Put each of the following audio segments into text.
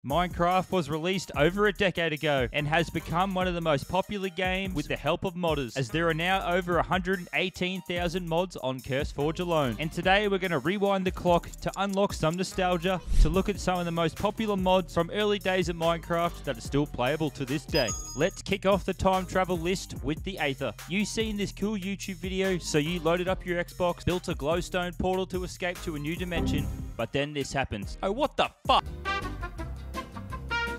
Minecraft was released over a decade ago and has become one of the most popular games with the help of modders, as there are now over 118,000 mods on CurseForge alone. And today we're going to rewind the clock to unlock some nostalgia, to look at some of the most popular mods from early days of Minecraft that are still playable to this day. Let's kick off the time travel list with the Aether. You seen this cool YouTube video, so you loaded up your Xbox, built a glowstone portal to escape to a new dimension, but then this happens. Oh, what the fuck?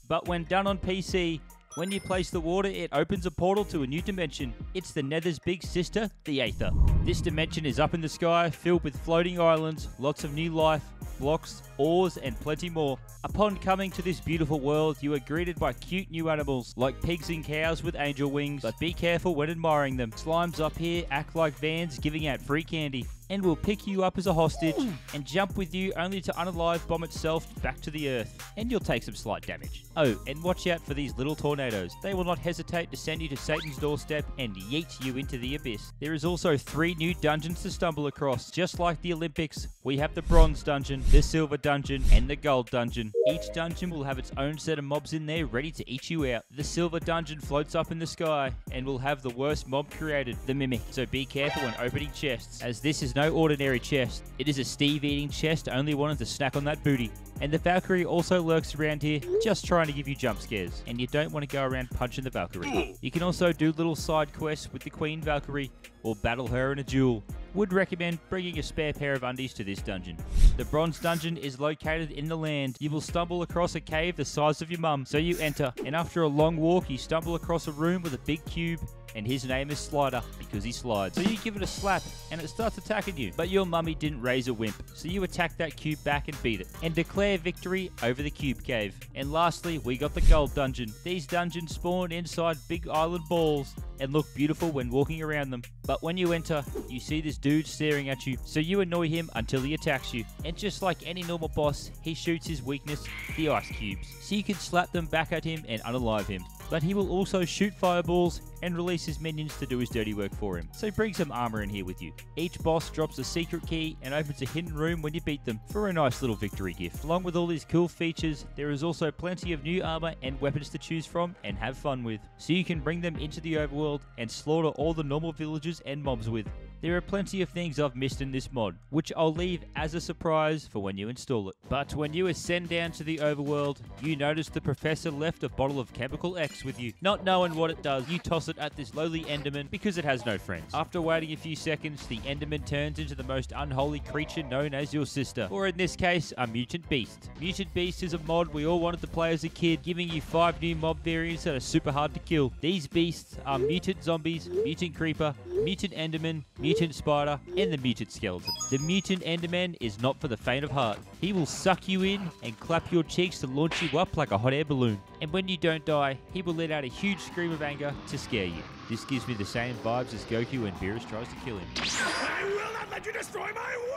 But when done on PC, when you place the water, it opens a portal to a new dimension. It's the Nether's big sister, the Aether. This dimension is up in the sky, filled with floating islands, lots of new life, blocks, ores, and plenty more. Upon coming to this beautiful world, you are greeted by cute new animals, like pigs and cows with angel wings, but be careful when admiring them. Slimes up here act like vans giving out free candy, and will pick you up as a hostage and jump with you only to unalive bomb itself back to the earth, and you'll take some slight damage. Oh, and watch out for these little tornadoes. They will not hesitate to send you to Satan's doorstep and yeet you into the abyss. There is also 3 new dungeons to stumble across. Just like the Olympics, we have the bronze dungeon, the silver dungeon, and the gold dungeon. Each dungeon will have its own set of mobs in there ready to eat you out. The silver dungeon floats up in the sky and will have the worst mob created, the Mimic. So be careful when opening chests, as this is no ordinary chest. It is a Steve-eating chest, only wanting to snack on that booty. And the Valkyrie also lurks around here, just trying to give you jump scares. And you don't want to go around punching the Valkyrie. You can also do little side quests with the Queen Valkyrie, or battle her in a duel. Would recommend bringing a spare pair of undies to this dungeon. The bronze dungeon is located in the land. You will stumble across a cave the size of your mum, so you enter, and after a long walk you stumble across a room with a big cube, and his name is Slider because he slides. So you give it a slap and it starts attacking you. But your mummy didn't raise a wimp, so you attack that cube back and beat it, and declare victory over the cube cave. And lastly, we got the gold dungeon. These dungeons spawn inside big island balls and look beautiful when walking around them. But when you enter, you see this dude staring at you, so you annoy him until he attacks you. And just like any normal boss, he shoots his weakness, the ice cubes, so you can slap them back at him and unalive him. But he will also shoot fireballs and release his minions to do his dirty work for him. So bring some armor in here with you. Each boss drops a secret key and opens a hidden room when you beat them, for a nice little victory gift. Along with all these cool features, there is also plenty of new armor and weapons to choose from and have fun with, so you can bring them into the overworld and slaughter all the normal villagers and mobs with. There are plenty of things I've missed in this mod, which I'll leave as a surprise for when you install it. But when you ascend down to the overworld, you notice the professor left a bottle of chemical X with you. Not knowing what it does, you toss it at this lowly Enderman because it has no friends. After waiting a few seconds, the Enderman turns into the most unholy creature known as your sister, or in this case, a Mutant Beast. Mutant Beast is a mod we all wanted to play as a kid, giving you 5 new mob variants that are super hard to kill. These beasts are Mutant Zombies, Mutant Creeper, Mutant Enderman, Mutant Spider, and the Mutant Skeleton. The Mutant Enderman is not for the faint of heart. He will suck you in and clap your cheeks to launch you up like a hot air balloon. And when you don't die, he will let out a huge scream of anger to scare you. This gives me the same vibes as Goku when Beerus tries to kill him. I will not let you destroy my world!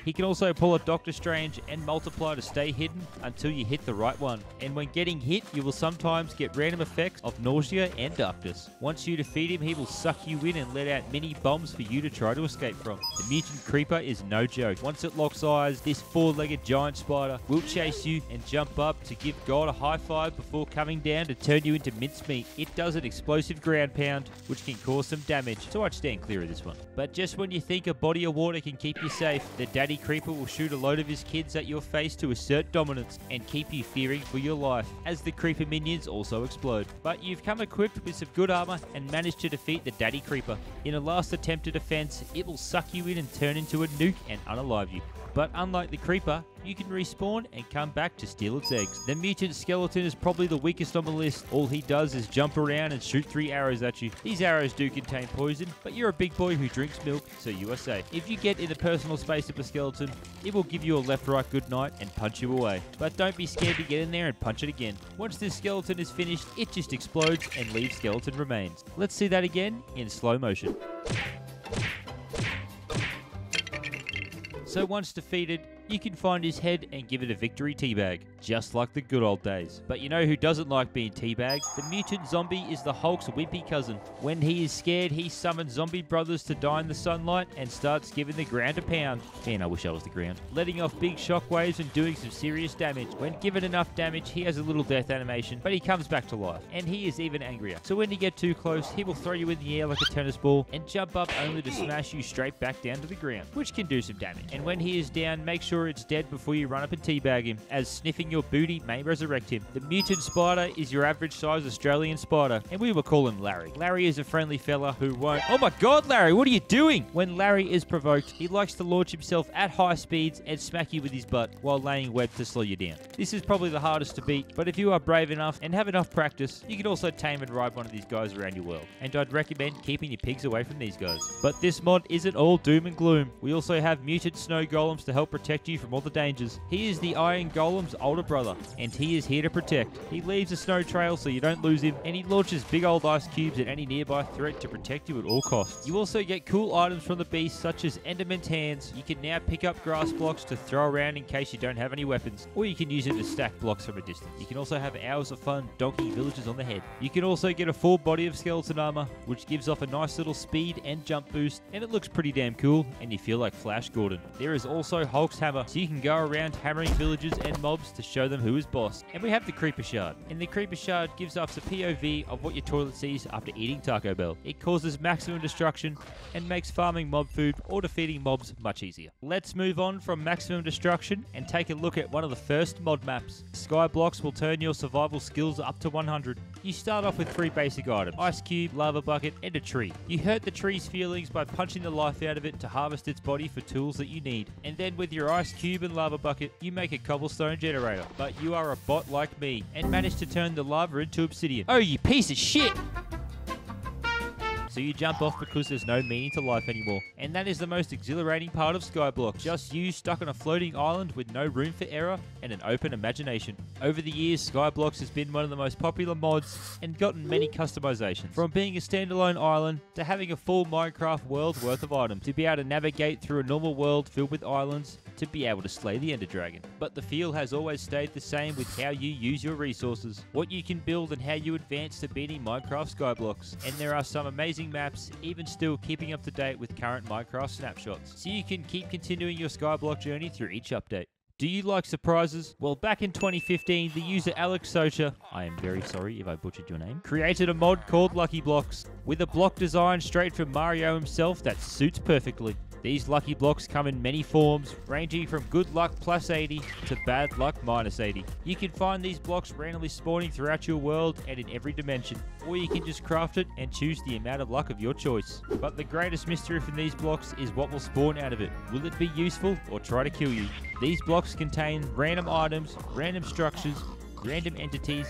He can also pull a Doctor Strange and multiply to stay hidden until you hit the right one. And when getting hit, you will sometimes get random effects of nausea and darkness. Once you defeat him, he will suck you in and let out mini bombs for you to try to escape from. The Mutant Creeper is no joke. Once it locks eyes, this 4-legged giant spider will chase you and jump up to give God a high five before coming down to turn you into mincemeat. It does an explosive ground pound, which can cause some damage, so I'd stand clear of this one. But just when you think a body of water can keep you safe, the Daddy Creeper will shoot a load of his kids at your face to assert dominance and keep you fearing for your life, as the Creeper minions also explode. But you've come equipped with some good armor and managed to defeat the Daddy Creeper. In a last attempt at defense, it will suck you in and turn into a nuke and unalive you. But unlike the Creeper, you can respawn and come back to steal its eggs. The Mutant Skeleton is probably the weakest on the list. All he does is jump around and shoot 3 arrows at you. These arrows do contain poison, but you're a big boy who drinks milk, so you are safe. If you get in the personal space of a skeleton, it will give you a left-right good night and punch you away. But don't be scared to get in there and punch it again. Once this skeleton is finished, it just explodes and leaves skeleton remains. Let's see that again in slow motion. So once defeated, you can find his head and give it a victory teabag, just like the good old days. But you know who doesn't like being teabagged? The mutant zombie is the Hulk's wimpy cousin. When he is scared, he summons zombie brothers to die in the sunlight and starts giving the ground a pound. Man, I wish I was the ground. Letting off big shockwaves and doing some serious damage. When given enough damage, he has a little death animation, but he comes back to life. And he is even angrier. So when you get too close, he will throw you in the air like a tennis ball and jump up only to smash you straight back down to the ground, which can do some damage. And when he is down, make sure it's dead before you run up and teabag him, as sniffing your booty may resurrect him. The mutant spider is your average size Australian spider, and we will call him Larry. Larry is a friendly fella who won't... Oh my god, Larry, what are you doing? When Larry is provoked, he likes to launch himself at high speeds and smack you with his butt while laying web to slow you down. This is probably the hardest to beat, but if you are brave enough and have enough practice, you can also tame and ride one of these guys around your world. And I'd recommend keeping your pigs away from these guys. But this mod isn't all doom and gloom. We also have mutant snow golems to help protect you from all the dangers. He is the Iron Golem's older brother, and he is here to protect. He leaves a snow trail so you don't lose him, and he launches big old ice cubes at any nearby threat to protect you at all costs. You also get cool items from the beast, such as Enderman's hands. You can now pick up grass blocks to throw around in case you don't have any weapons, or you can use them to stack blocks from a distance. You can also have hours of fun donking villagers on the head. You can also get a full body of skeleton armor, which gives off a nice little speed and jump boost, and it looks pretty damn cool, and you feel like Flash Gordon. There is also Hulk's hammer, so you can go around hammering villagers and mobs to show them who is boss. And we have the Creeper Shard, and the Creeper Shard gives off a POV of what your toilet sees after eating Taco Bell. It causes maximum destruction and makes farming mob food or defeating mobs much easier. Let's move on from maximum destruction and take a look at one of the first mod maps. Skyblocks will turn your survival skills up to 100. You start off with 3 basic items: ice cube, lava bucket, and a tree. You hurt the tree's feelings by punching the life out of it to harvest its body for tools that you need. And then with your ice cube and lava bucket, you make a cobblestone generator. But you are a bot like me and manage to turn the lava into obsidian. Oh, you piece of shit! So you jump off because there's no meaning to life anymore. And that is the most exhilarating part of Skyblock. Just you stuck on a floating island with no room for error and an open imagination. Over the years, Skyblocks has been one of the most popular mods and gotten many customizations. From being a standalone island to having a full Minecraft world worth of items. To be able to navigate through a normal world filled with islands, to be able to slay the Ender Dragon. But the feel has always stayed the same with how you use your resources, what you can build, and how you advance to beating Minecraft Skyblocks. And there are some amazing maps, even still keeping up to date with current Minecraft snapshots, so you can keep continuing your Skyblock journey through each update. Do you like surprises? Well, back in 2015, the user Alex Socha, I am very sorry if I butchered your name, created a mod called Lucky Blocks, with a block design straight from Mario himself that suits perfectly. These lucky blocks come in many forms, ranging from good luck plus 80 to bad luck minus 80. You can find these blocks randomly spawning throughout your world and in every dimension, or you can just craft it and choose the amount of luck of your choice. But the greatest mystery from these blocks is what will spawn out of it. Will it be useful or try to kill you? These blocks contain random items, random structures, random entities,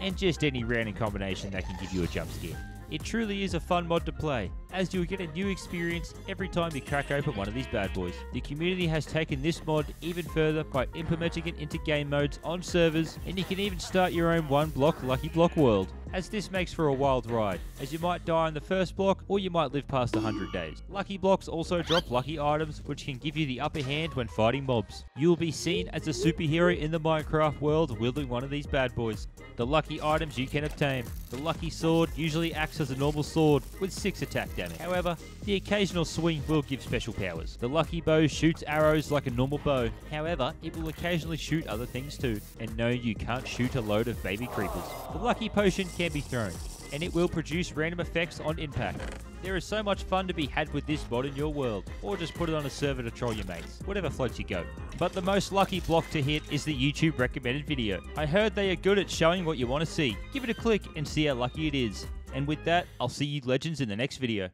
and just any random combination that can give you a jump scare. It truly is a fun mod to play, as you'll get a new experience every time you crack open one of these bad boys. The community has taken this mod even further by implementing it into game modes on servers, and you can even start your own one block Lucky Block world, as this makes for a wild ride, as you might die in the first block, or you might live past 100 days. Lucky Blocks also drop lucky items, which can give you the upper hand when fighting mobs. You will be seen as a superhero in the Minecraft world wielding one of these bad boys. The lucky items you can obtain. The lucky sword usually acts as a normal sword with 6 attack damage. However, the occasional swing will give special powers. The lucky bow shoots arrows like a normal bow. However, it will occasionally shoot other things too. And no, you can't shoot a load of baby creepers. The lucky potion can be thrown, and it will produce random effects on impact. There is so much fun to be had with this mod in your world, or just put it on a server to troll your mates, whatever floats your goat. But the most lucky block to hit is the YouTube recommended video. I heard they are good at showing what you want to see. Give it a click and see how lucky it is. And with that, I'll see you legends in the next video.